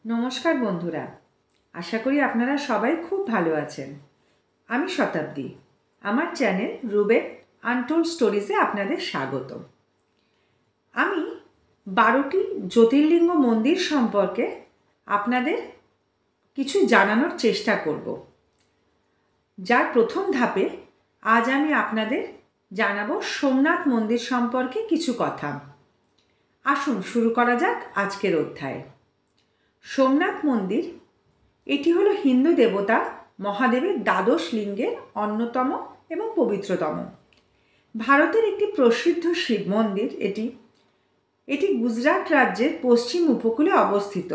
নমস্কার বন্ধুরা, আশা করি আপনারা সবাই খুব ভালো আছেন। আমি শতাব্দী, আমার চ্যানেল রুবেক আনটোল্ড স্টোরিজে আপনাদের স্বাগত। আমি 12টি জ্যোতির্লিঙ্গ মন্দির সম্পর্কে আপনাদের কিছু জানানোর চেষ্টা করব। যার প্রথম ধাপে আজ আমি আপনাদের জানাবো সোমনাথ মন্দির সম্পর্কে কিছু কথা। আসুন শুরু করা যাক আজকের অধ্যায়। সোমনাথ মন্দির এটি হলো হিন্দু দেবতা মহাদেবের দ্বাদশ লিঙ্গের অন্যতম এবং পবিত্রতম। ভারতের একটি প্রসিদ্ধ শিব মন্দির। এটি গুজরাট রাজ্যের পশ্চিম উপকূলে অবস্থিত।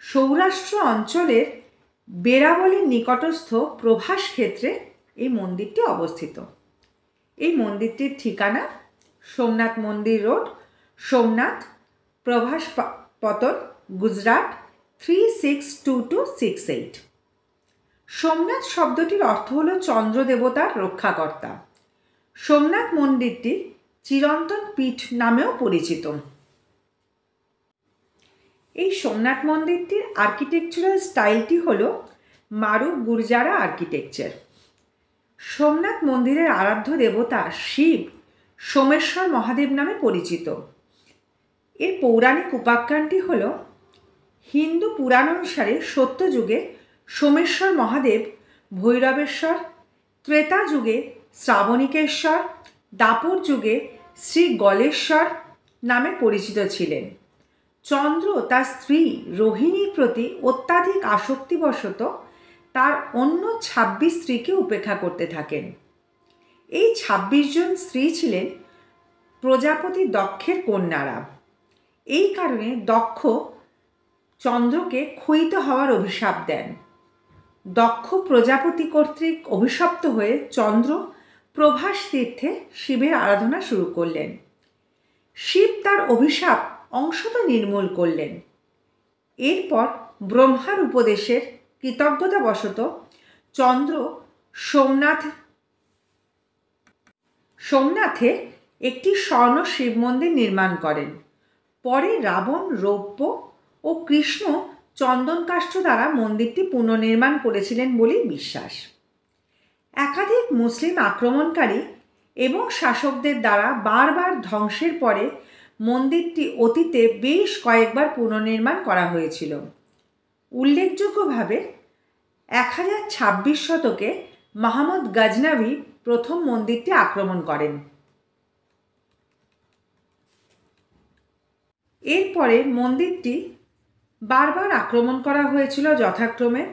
সৌরাষ্ট্র অঞ্চলের বেরাবলের নিকটস্থ প্রভাস ক্ষেত্রে এই মন্দিরটি অবস্থিত। এই মন্দিরটির ঠিকানা সোমনাথ মন্দির রোড, সোমনাথ, প্রভাস পতন, গুজরাট 362268। সোমনাথ শব্দটির অর্থ হল চন্দ্র দেবতার রক্ষাকর্তা। সোমনাথ মন্দিরটি চিরন্তন পীঠ নামেও পরিচিত। এই সোমনাথ মন্দিরটির আর্কিটেকচারাল স্টাইলটি হল মারু গুরজারা আর্কিটেকচার। সোমনাথ মন্দিরের আরাধ্য দেবতা শিব সোমেশ্বর মহাদেব নামে পরিচিত। এর পৌরাণিক উপাখ্যানটি হল হিন্দু পুরাণ অনুসারে সত্যযুগে সোমেশ্বর মহাদেব ভৈরবেশ্বর, ত্রেতা যুগে শ্রাবণিকেশ্বর, দাপর যুগে শ্রী গলেশ্বর নামে পরিচিত ছিলেন। চন্দ্র তার স্ত্রী রোহিণীর প্রতি অত্যাধিক আসক্তিবশত তার অন্য 26 স্ত্রীকে উপেক্ষা করতে থাকেন। এই 26 জন স্ত্রী ছিলেন প্রজাপতি দক্ষের কন্যারা। এই কারণে দক্ষ চন্দ্রকে ক্ষয়িত হওয়ার অভিশাপ দেন। দক্ষ প্রজাপতি কর্তৃক অভিশপ্ত হয়ে চন্দ্র প্রভাস তীর্থে শিবের আরাধনা শুরু করলেন। শিব তার অভিশাপ অংশত নির্মূল করলেন। এরপর ব্রহ্মার উপদেশের কৃতজ্ঞতাবশত চন্দ্র সোমনাথে একটি স্বর্ণ শিব মন্দির নির্মাণ করেন। পরে রাবণ রৌপ্য ও কৃষ্ণ চন্দনকাষ্ঠ দ্বারা মন্দিরটি পুনর্নির্মাণ করেছিলেন বলেই বিশ্বাস। একাধিক মুসলিম আক্রমণকারী এবং শাসকদের দ্বারা বারবার ধ্বংসের পরে মন্দিরটি অতীতে বেশ কয়েকবার পুনর্নির্মাণ করা হয়েছিল। উল্লেখযোগ্যভাবে 1026 শতকে মাহমুদ গজনভি প্রথম মন্দিরটি আক্রমণ করেন। এরপরে মন্দিরটি বারবার আক্রমণ করা হয়েছিল, যথাক্রমে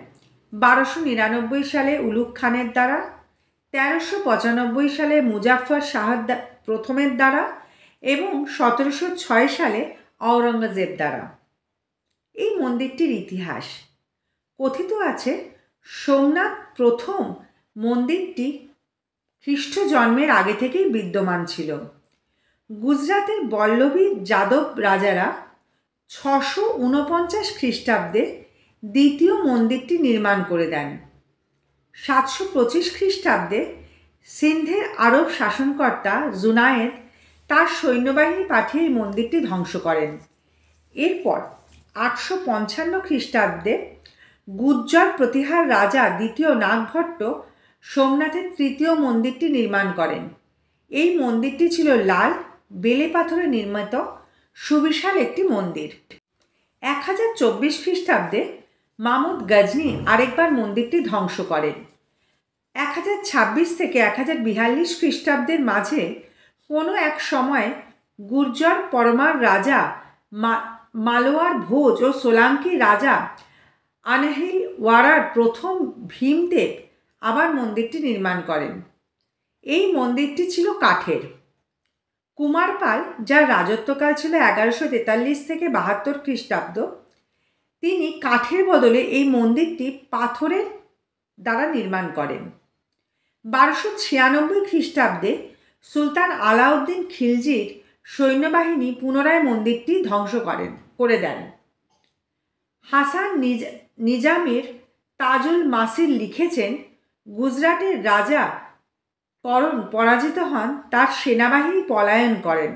1299 সালে উলুগ খানের দ্বারা, 1395 সালে মুজাফফর শাহ প্রথমের দ্বারা এবং 1706 সালে আওরঙ্গজেব দ্বারা। এই মন্দিরটির ইতিহাস কথিত আছে, সোমনাথ প্রথম মন্দিরটি খ্রিস্ট জন্মের আগে থেকেই বিদ্যমান ছিল। গুজরাটের বল্লভী যাদব রাজারা 649 খ্রিস্টাব্দে দ্বিতীয় মন্দিরটি নির্মাণ করে দেন। 725 খ্রিস্টাব্দে সিন্ধের আরব শাসনকর্তা জুনায়েদ তার সৈন্যবাহিনী পাঠিয়ে এই মন্দিরটি ধ্বংস করেন। এরপর 855 খ্রিস্টাব্দে গুজ্জর প্রতিহার রাজা দ্বিতীয় নাগভট্ট সোমনাথের তৃতীয় মন্দিরটি নির্মাণ করেন। এই মন্দিরটি ছিল লাল বেলে পাথরে নির্মিত সুবিশাল একটি মন্দির। 1024 খ্রিস্টাব্দে মাহমুদ গজনি আরেকবার মন্দিরটি ধ্বংস করেন। 1026 থেকে 1042 খ্রিস্টাব্দের মাঝে কোনো এক সময় গুর্জর পরমার রাজা মালোয়ার ভোজ ও সোলাঙ্কি রাজা আনহিল ওয়ারার প্রথম ভীমদেব আবার মন্দিরটি নির্মাণ করেন। এই মন্দিরটি ছিল কাঠের। কুমারপাল, যার রাজত্বকাল ছিল 1143 থেকে 72 খ্রিস্টাব্দ, তিনি কাঠের বদলে এই মন্দিরটি পাথরের দ্বারা নির্মাণ করেন। 1296 খ্রিস্টাব্দে সুলতান আলাউদ্দিন খিলজির সৈন্যবাহিনী পুনরায় মন্দিরটি ধ্বংস করে দেন। হাসান নিজামের তাজুল মাসির লিখেছেন, গুজরাটের রাজা করণ পরাজিত হন, তার সেনাবাহিনী পলায়ন করেন।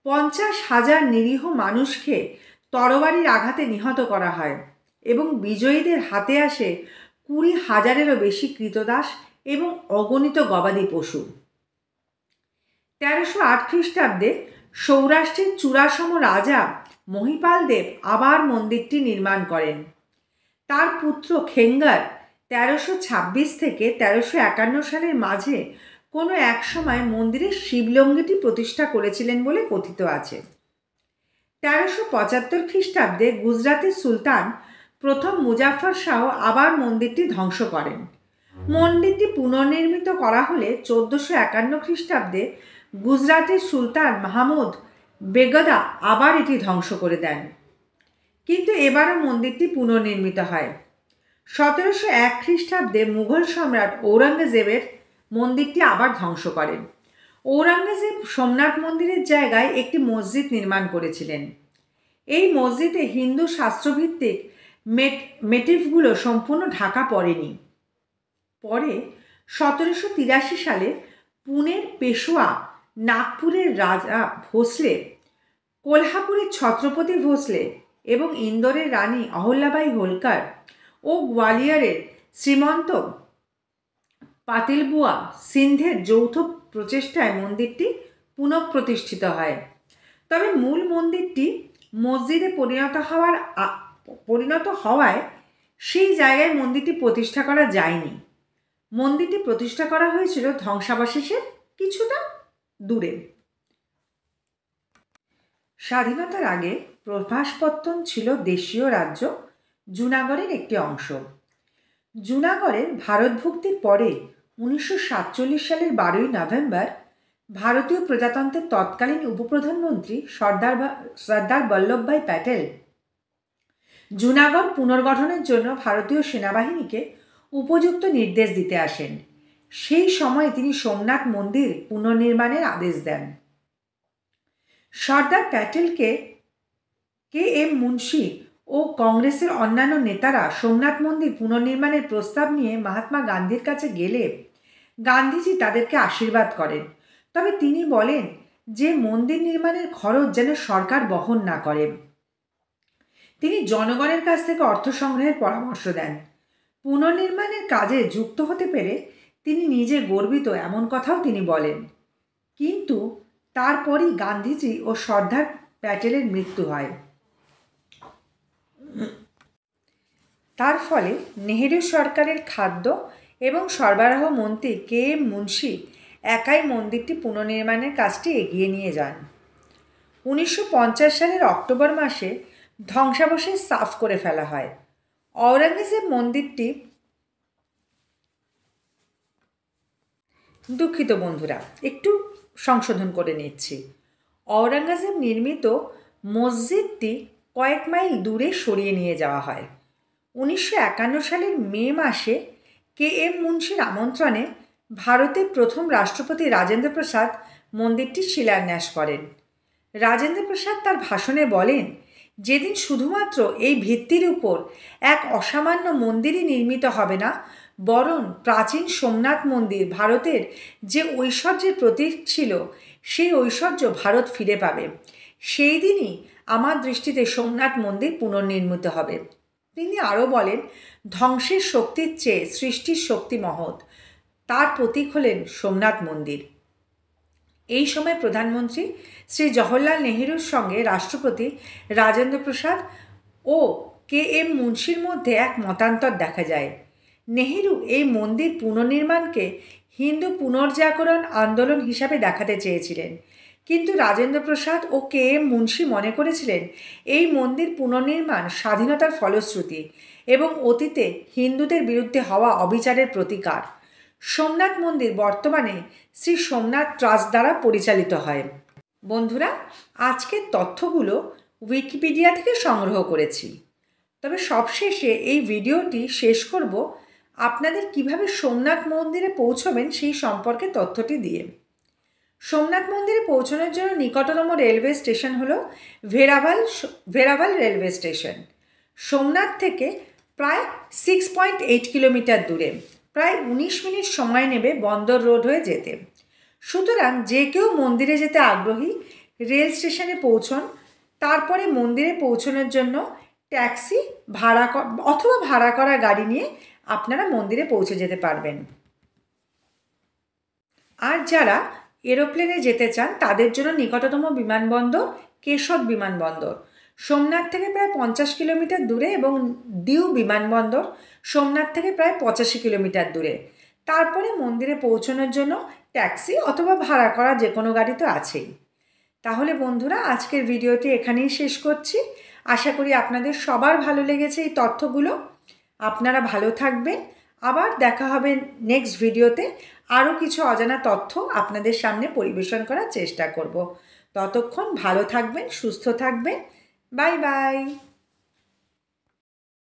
50,000 নিরীহ মানুষকে তরবারির আঘাতে নিহত করা হয় এবং বিজয়ীদের হাতে আসে 20,000-এরও বেশি কৃতদাস এবং অগণিত গবাদি পশু। 1308 খ্রিস্টাব্দে সৌরাষ্ট্রের চূড়াসম রাজা মহিপাল দেব আবার মন্দিরটি নির্মাণ করেন। তার পুত্র খেঙ্গার 1326 থেকে 1351 সালের মাঝে কোনো এক সময় মন্দিরের শিবলিঙ্গটি প্রতিষ্ঠা করেছিলেন বলে কথিত আছে। 1375 খ্রিস্টাব্দে গুজরাটের সুলতান প্রথম মুজাফফর শাহ আবার মন্দিরটি ধ্বংস করেন। মন্দিরটি পুনর্নির্মিত করা হলে 1451 খ্রিস্টাব্দে গুজরাটের সুলতান মাহমুদ বেগদা আবার এটি ধ্বংস করে দেন, কিন্তু এবারও মন্দিরটি পুনর্নির্মিত হয়। 1701 খ্রিস্টাব্দে মুঘল সম্রাট ঔরঙ্গজেবের মন্দিরটি আবার ধ্বংস করেন। ঔরঙ্গজেব সোমনাথ মন্দিরের জায়গায় একটি মসজিদ নির্মাণ করেছিলেন। এই মসজিদে হিন্দু শাস্ত্রভিত্তিক মোটিফগুলো সম্পূর্ণ ঢাকা পড়েনি। পরে 1783 সালে পুনের পেশোয়া, নাগপুরের রাজা ভোসলে, কোলহাপুরের ছত্রপতি ভোসলে এবং ইন্দোরের রানী অহল্যাবাই হোলকার ও গোয়ালিয়রের শ্রীমন্ত পাতিলবুয়া সিন্ধের যৌথ প্রচেষ্টায় মন্দিরটি পুনঃপ্রতিষ্ঠিত হয়। তবে মূল মন্দিরটি মসজিদে পরিণত হওয়ায় সেই জায়গায় মন্দিরটি প্রতিষ্ঠা করা যায়নি। মন্দিরটি প্রতিষ্ঠা করা হয়েছিল ধ্বংসাবশেষের কিছুটা দূরে। স্বাধীনতার আগে প্রভাসপত্তন ছিল দেশীয় রাজ্য জুনাগড়ের একটি অংশ। জুনাগড়ের ভারতভুক্তির পরে 1947 সালের 12ই নভেম্বর ভারতীয় প্রজাতন্ত্রের তৎকালীন উপপ্রধানমন্ত্রী সর্দার বল্লভভাই প্যাটেল জুনাগড় পুনর্গঠনের জন্য ভারতীয় সেনাবাহিনীকে উপযুক্ত নির্দেশ দিতে আসেন। সেই সময় তিনি সোমনাথ মন্দির পুনর্নির্মাণের আদেশ দেন। সর্দার প্যাটেলকে কে.এম. মুন্সি ও কংগ্রেসের অন্যান্য নেতারা সোমনাথ মন্দির পুনর্নির্মাণের প্রস্তাব নিয়ে মহাত্মা গান্ধীর কাছে গেলে গান্ধীজি তাদেরকে আশীর্বাদ করেন। তবে তিনি বলেন যে মন্দির নির্মাণের খরচ যেন সরকার বহন না করে। তিনি জনগণের কাছ থেকে অর্থ সংগ্রহের পরামর্শ দেন। পুনর্নির্মাণের কাজে যুক্ত হতে পেরে তিনি নিজে গর্বিত, এমন কথাও তিনি বলেন। কিন্তু তারপরই গান্ধীজি ও সর্দার প্যাটেলের মৃত্যু হয়। তার ফলে নেহেরু সরকারের খাদ্য এবং সরবরাহ মন্ত্রী কে.এম. মুন্সি একাই মন্দিরটি পুনর্নির্মাণের কাজটি এগিয়ে নিয়ে যান। 1950 সালের অক্টোবর মাসে ধ্বংসাবশেষ সাফ করে ফেলা হয়। ঔরঙ্গজেব মন্দিরটি, দুঃখিত বন্ধুরা, একটু সংশোধন করে নিচ্ছি। ঔরঙ্গজেব নির্মিত মসজিদটি কয়েক মাইল দূরে সরিয়ে নিয়ে যাওয়া হয়। 1951 সালের মে মাসে কে.এম. মুন্সির আমন্ত্রণে ভারতের প্রথম রাষ্ট্রপতি রাজেন্দ্র প্রসাদ মন্দিরটির শিলান্যাস করেন। রাজেন্দ্র প্রসাদ তার ভাষণে বলেন, যেদিন শুধুমাত্র এই ভিত্তির উপর এক অসামান্য মন্দিরই নির্মিত হবে না, বরং প্রাচীন সোমনাথ মন্দির ভারতের যে ঐশ্বর্যের প্রতীক ছিল, সেই ঐশ্বর্য ভারত ফিরে পাবে। সেই দিনই আমার দৃষ্টিতে সোমনাথ মন্দির পুনর্নির্মিত হবে। তিনি আরও বলেন, ধ্বংসের শক্তির চেয়ে সৃষ্টির শক্তি মহৎ। তার প্রতীক হলেন সোমনাথ মন্দির। এই সময় প্রধানমন্ত্রী শ্রী জওহরলাল নেহেরুর সঙ্গে রাষ্ট্রপতি রাজেন্দ্র প্রসাদ ও কে.এম. মুন্সির মধ্যে এক মতান্তর দেখা যায়। নেহেরু এই মন্দির পুনর্নির্মাণকে হিন্দু পুনর্জাগরণ আন্দোলন হিসাবে দেখাতে চেয়েছিলেন, কিন্তু রাজেন্দ্র প্রসাদ ও কে.এম. মুন্সি মনে করেছিলেন এই মন্দির পুনর্নির্মাণ স্বাধীনতার ফলশ্রুতি এবং অতীতে হিন্দুদের বিরুদ্ধে হওয়া অবিচারের প্রতিকার। সোমনাথ মন্দির বর্তমানে শ্রী সোমনাথ ট্রাস্ট দ্বারা পরিচালিত হয়। বন্ধুরা, আজকের তথ্যগুলো উইকিপিডিয়া থেকে সংগ্রহ করেছি। তবে সবশেষে এই ভিডিওটি শেষ করব আপনাদের কিভাবে সোমনাথ মন্দিরে পৌঁছবেন সেই সম্পর্কে তথ্যটি দিয়ে। সোমনাথ মন্দিরে পৌঁছানোর জন্য নিকটতম রেলওয়ে স্টেশন হলো ভেরাভাল রেলওয়ে স্টেশন। সোমনাথ থেকে প্রায় 6.8 কিলোমিটার দূরে, প্রায় 19 মিনিট সময় নেবে বন্দর রোড হয়ে যেতে। সুতরাং যে কেউ মন্দিরে যেতে আগ্রহী রেল স্টেশনে পৌঁছন, তারপরে মন্দিরে পৌঁছানোর জন্য ট্যাক্সি ভাড়া অথবা ভাড়া করা গাড়ি নিয়ে আপনারা মন্দিরে পৌঁছে যেতে পারবেন। আর যারা এরোপ্লেনে যেতে চান তাদের জন্য নিকটতম বিমানবন্দর কেশব বিমানবন্দর, সোমনাথ থেকে প্রায় 50 কিলোমিটার দূরে, এবং দিউ বিমানবন্দর সোমনাথ থেকে প্রায় 85 কিলোমিটার দূরে। তারপরে মন্দিরে পৌঁছানোর জন্য ট্যাক্সি অথবা ভাড়া করা যে কোনো গাড়ি তো আছেই। তাহলে বন্ধুরা, আজকের ভিডিওটি এখানেই শেষ করছি। আশা করি আপনাদের সবার ভালো লেগেছে এই তথ্যগুলো। আপনারা ভালো থাকবেন। আবার দেখা হবে নেক্সট ভিডিওতে। আরও কিছু অজানা তথ্য আপনাদের সামনে পরিবেশন করার চেষ্টা করব। ততক্ষণ ভালো থাকবেন, সুস্থ থাকবেন। Bye bye.